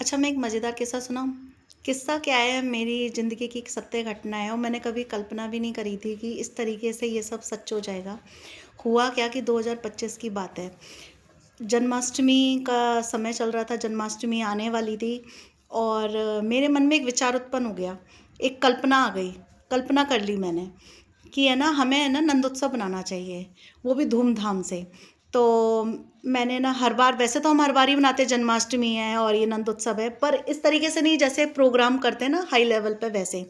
अच्छा, मैं एक मज़ेदार किस्सा सुनाऊँ? किस्सा क्या है, मेरी ज़िंदगी की एक सत्य घटना है और मैंने कभी कल्पना भी नहीं करी थी कि इस तरीके से ये सब सच हो जाएगा। हुआ क्या कि 2025 की बात है। जन्माष्टमी का समय चल रहा था, जन्माष्टमी आने वाली थी और मेरे मन में एक विचार उत्पन्न हो गया, एक कल्पना आ गई। कल्पना कर ली मैंने कि है ना, हमें है ना नंदोत्सव बनाना चाहिए, वो भी धूमधाम से। तो मैंने ना हर बार, वैसे तो हम हर बार ही मनाते हैं, जन्माष्टमी है और ये नंदोत्सव है, पर इस तरीके से नहीं जैसे प्रोग्राम करते हैं ना हाई लेवल पे, वैसे।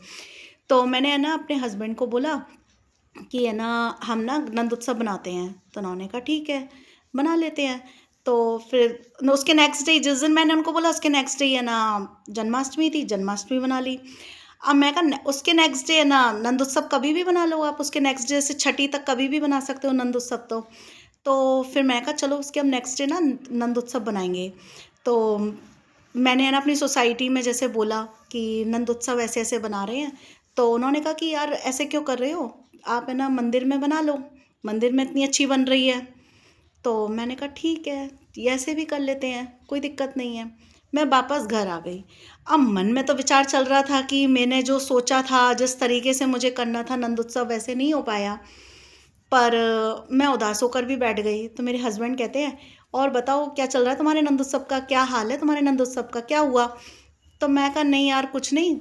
तो मैंने है ना अपने हस्बैंड को बोला कि है ना हम ना नंदोत्सव बनाते हैं। तो उन्होंने कहा ठीक है, बना लेते हैं। तो फिर उसके नेक्स्ट डे, जिस दिन मैंने उनको बोला उसके नेक्स्ट डे है ना जन्माष्टमी थी, जन्माष्टमी बना ली। अब मैं कहा उसके नेक्स्ट डे है ना नंदोत्सव कभी भी बना लो आप, उसके नेक्स्ट डे से छठी तक कभी भी बना सकते हो नंदोत्सव। तो फिर मैं कहा चलो उसके हम नेक्स्ट डे ना नंदोत्सव बनाएंगे। तो मैंने है ना अपनी सोसाइटी में जैसे बोला कि नंदोत्सव ऐसे ऐसे बना रहे हैं। तो उन्होंने कहा कि यार ऐसे क्यों कर रहे हो, आप है ना मंदिर में बना लो, मंदिर में इतनी अच्छी बन रही है। तो मैंने कहा ठीक है, ये ऐसे भी कर लेते हैं, कोई दिक्कत नहीं है। मैं वापस घर आ गई। अब मन में तो विचार चल रहा था कि मैंने जो सोचा था, जिस तरीके से मुझे करना था नंदोत्सव, वैसे नहीं हो पाया। पर मैं उदास होकर भी बैठ गई। तो मेरे हस्बैंड कहते हैं, और बताओ क्या चल रहा है तुम्हारे नंदोत्सव का, क्या हाल है तुम्हारे नंदोत्सव का, क्या हुआ? तो मैं कहा नहीं यार कुछ नहीं,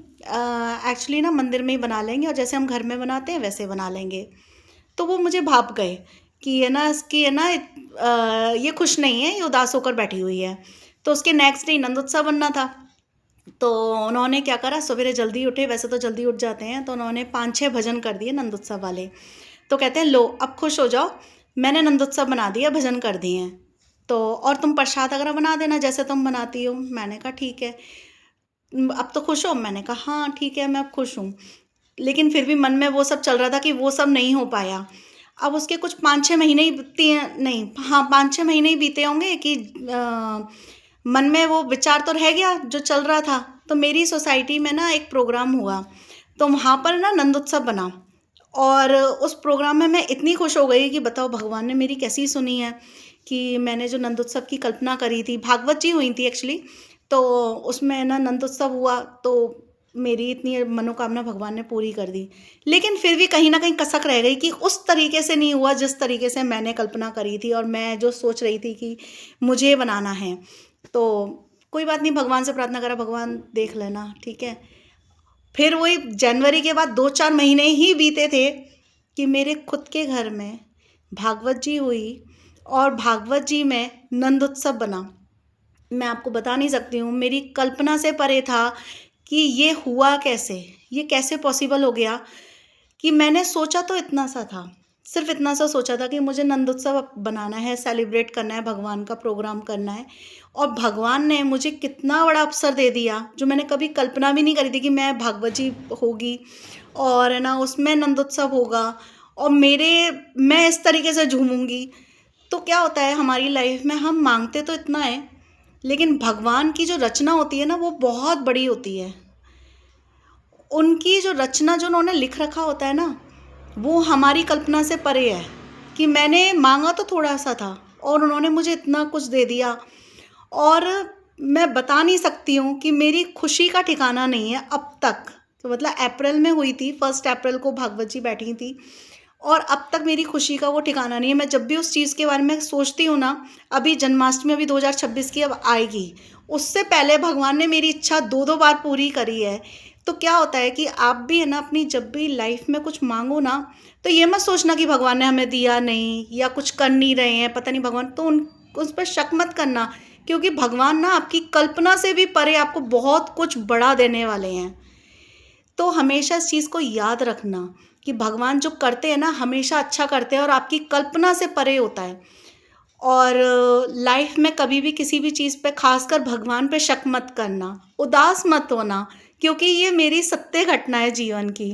एक्चुअली ना मंदिर में ही बना लेंगे और जैसे हम घर में बनाते हैं वैसे बना लेंगे। तो वो मुझे भाप गए कि है ना इसकी है ना ये खुश नहीं है, ये उदास होकर बैठी हुई है। तो उसके नेक्स्ट डे नंदोत्सव बनना था। तो उन्होंने क्या करा, सवेरे जल्दी उठे, वैसे तो जल्दी उठ जाते हैं, तो उन्होंने 5-6 भजन कर दिए नंदोत्सव वाले। तो कहते हैं लो अब खुश हो जाओ, मैंने नंदोत्सव बना दिया, भजन कर दिए हैं। तो और तुम प्रसाद वगैरह बना देना जैसे तुम बनाती हो। मैंने कहा ठीक है। अब तो खुश हो? मैंने कहा हाँ ठीक है, मैं अब खुश हूँ। लेकिन फिर भी मन में वो सब चल रहा था कि वो सब नहीं हो पाया। अब उसके कुछ 5-6 महीने ही बीते हैं, नहीं हाँ 5-6 महीने ही बीते होंगे कि मन में वो विचार तो रह गया जो चल रहा था। तो मेरी सोसाइटी में ना एक प्रोग्राम हुआ, तो वहाँ पर ना नंदोत्सव बना। और उस प्रोग्राम में मैं इतनी खुश हो गई कि बताओ भगवान ने मेरी कैसी सुनी है। कि मैंने जो नंदोत्सव की कल्पना करी थी, भागवत जी हुई थी एक्चुअली। तो उसमें ना नंदोत्सव हुआ, तो मेरी इतनी मनोकामना भगवान ने पूरी कर दी। लेकिन फिर भी कहीं ना कहीं कसक रह गई कि उस तरीके से नहीं हुआ जिस तरीके से मैंने कल्पना करी थी और मैं जो सोच रही थी कि मुझे बनाना है। तो कोई बात नहीं, भगवान से प्रार्थना करा, भगवान देख लेना, ठीक है। फिर वही जनवरी के बाद 2-4 महीने ही बीते थे कि मेरे खुद के घर में भागवत जी हुई और भागवत जी में नंदोत्सव बना। मैं आपको बता नहीं सकती हूँ, मेरी कल्पना से परे था कि ये हुआ कैसे, ये कैसे पॉसिबल हो गया। कि मैंने सोचा तो इतना सा था, सिर्फ इतना सा सोचा था कि मुझे नंदोत्सव बनाना है, सेलिब्रेट करना है, भगवान का प्रोग्राम करना है। और भगवान ने मुझे कितना बड़ा अवसर दे दिया जो मैंने कभी कल्पना भी नहीं करी थी कि मैं भागवत जी होगी और है ना उसमें नंदोत्सव होगा और मैं इस तरीके से झूमूंगी। तो क्या होता है हमारी लाइफ में, हम मांगते तो इतना है, लेकिन भगवान की जो रचना होती है ना वो बहुत बड़ी होती है। उनकी जो रचना, जो उन्होंने लिख रखा होता है ना, वो हमारी कल्पना से परे है। कि मैंने मांगा तो थोड़ा सा था और उन्होंने मुझे इतना कुछ दे दिया। और मैं बता नहीं सकती हूँ कि मेरी खुशी का ठिकाना नहीं है अब तक। तो मतलब अप्रैल में हुई थी, 1 अप्रैल को भागवत जी बैठी थी और अब तक मेरी खुशी का वो ठिकाना नहीं है। मैं जब भी उस चीज़ के बारे में सोचती हूँ ना, अभी जन्माष्टमी अभी 2026 की अब आएगी, उससे पहले भगवान ने मेरी इच्छा 2-2 बार पूरी करी है। तो क्या होता है कि आप भी है ना अपनी जब भी लाइफ में कुछ मांगो ना, तो ये मत सोचना कि भगवान ने हमें दिया नहीं या कुछ कर नहीं रहे हैं, पता नहीं भगवान, तो उस पर शक मत करना। क्योंकि भगवान ना आपकी कल्पना से भी परे आपको बहुत कुछ बड़ा देने वाले हैं। तो हमेशा इस चीज़ को याद रखना कि भगवान जो करते हैं ना हमेशा अच्छा करते हैं और आपकी कल्पना से परे होता है। और लाइफ में कभी भी किसी भी चीज़ पे, खासकर भगवान पे शक मत करना, उदास मत होना, क्योंकि ये मेरी सत्य घटना है जीवन की।